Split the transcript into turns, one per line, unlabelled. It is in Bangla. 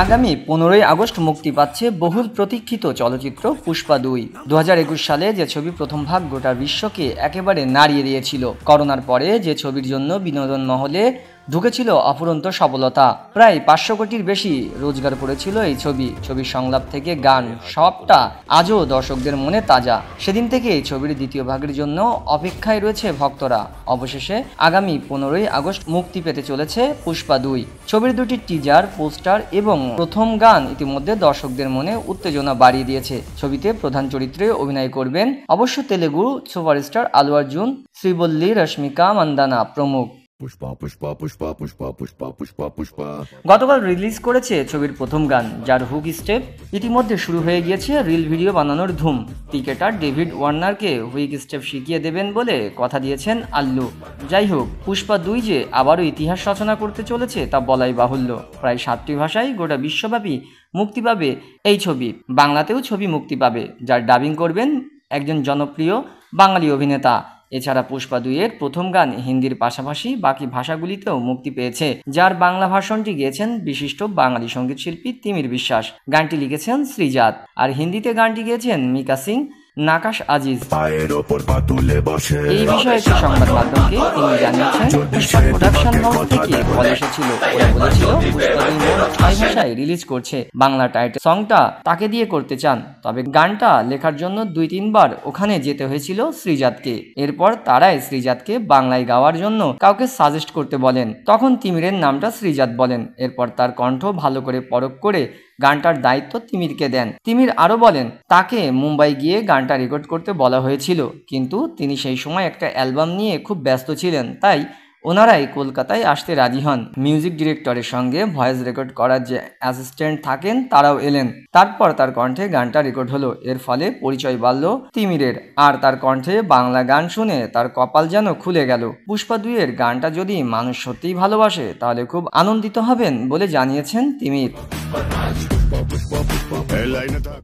আগামী 15ই আগস্ট মুক্তি পাচ্ছে বহুল প্রতীক্ষিত চলচ্চিত্র পুষ্পা 2। 2021 সালে যে ছবি প্রথম ভাগ গোটা বিশ্বকে একেবারে নাড়িয়ে দিয়েছিল। করোনার পরে যে ছবির জন্য বিনোদন মহলে ঢুকেছিল অফুরন্ত সফলতা, প্রায় 500 কোটির বেশি রোজগার করেছিল এই ছবির সংলাপ থেকে গান সবটা আজও দর্শকদের মনে তাজা। সেদিন থেকে এই ছবির দ্বিতীয় ভাগের জন্য অপেক্ষায় রয়েছে ভক্তরা। অবশেষে আগামী 15ই আগস্ট মুক্তি পেতে চলেছে পুষ্পা 2। ছবির দুটি টিজার, পোস্টার এবং প্রথম গান ইতিমধ্যে দর্শকদের মনে উত্তেজনা বাড়িয়ে দিয়েছে। ছবিতে প্রধান চরিত্রে অভিনয় করবেন অবশ্য তেলেগু সুপারস্টার আলু অর্জুন, শ্রীবল্লী, রশ্মিকা মান্দানা প্রমুখ। গতকাল রিলিজ করেছে ছবির প্রথম গান, যার হুক স্টেপ ইতিমধ্যে শুরু হয়ে গিয়েছে রিল ভিডিও বানানোর ধুম। ক্রিকেটার ডেভিড ওয়ার্নারকে হুইক স্টেপ শিখিয়ে দেবেন বলে কথা দিয়েছেন আল্লু। যাই হোক, পুষ্পা 2 যে আবারও ইতিহাস রচনা করতে চলেছে তা বলাই বাহুল্য। প্রায় 7টি ভাষায় গোটা বিশ্বব্যাপী মুক্তি পাবে এই ছবি। বাংলাতেও ছবি মুক্তি পাবে, যার ডাবিং করবেন একজন জনপ্রিয় বাঙালি অভিনেতা। এছাড়া পুষ্পা 2 এর প্রথম গান হিন্দির পাশাপাশি বাকি ভাষাগুলিতেও মুক্তি পেয়েছে, যার বাংলা ভার্সনটি গেয়েছেন বিশিষ্ট বাঙালি সঙ্গীত শিল্পী তিমির বিশ্বাস। গানটি লিখেছেন শ্রীজাত, আর হিন্দিতে গানটি গেয়েছেন মিকা সিং, নাকাশ আজিজ। এই বিষয়ে একটি সংবাদ মাধ্যমকে তিনি জানিয়েছেন, পুষ্পা প্রোডাকশন হাউস থেকে কল এসেছিল, ওরা বলেছিল পুষ্পা 2 মোট 6 ভাষায় রিলিজ করছে। বাংলা টাইটেল সংটা তাকে দিয়ে করতে চান, তবে গানটা লেখার জন্য 2-3 বার ওখানে যেতে হয়েছিল শ্রীজাতকে। এরপর তারাই শ্রীজাতকে বাংলায় গাওয়ার জন্য কাউকে সাজেস্ট করতে বলেন, তখন তিমিরের নামটা শ্রীজাত বলেন। এরপর তার কণ্ঠ ভালো করে পরখ করে গানটার দায়িত্ব তিমিরকে দেন। তিমির আরও বলেন, তাকে মুম্বাই গিয়ে গানটা রেকর্ড করতে বলা হয়েছিল, কিন্তু তিনি সেই সময় একটা অ্যালবাম নিয়ে খুব ব্যস্ত ছিলেন, তাই ওনারাই কলকাতায় আসতে রাজি হন। মিউজিক ডিরেক্টরের সঙ্গে ভয়েস রেকর্ড করার যে অ্যাসিস্ট্যান্ট থাকেন তারাও এলেন। তারপর তার কণ্ঠে গানটা রেকর্ড হলো। এর ফলে পরিচয় বাড়ল তিমিরের, আর তার কণ্ঠে বাংলা গান শুনে তার কপাল যেন খুলে গেল। পুষ্পা 2 এর গানটা যদি মানুষ সত্যিই ভালোবাসে তাহলে খুব আনন্দিত হবেন বলে জানিয়েছেন তিমির।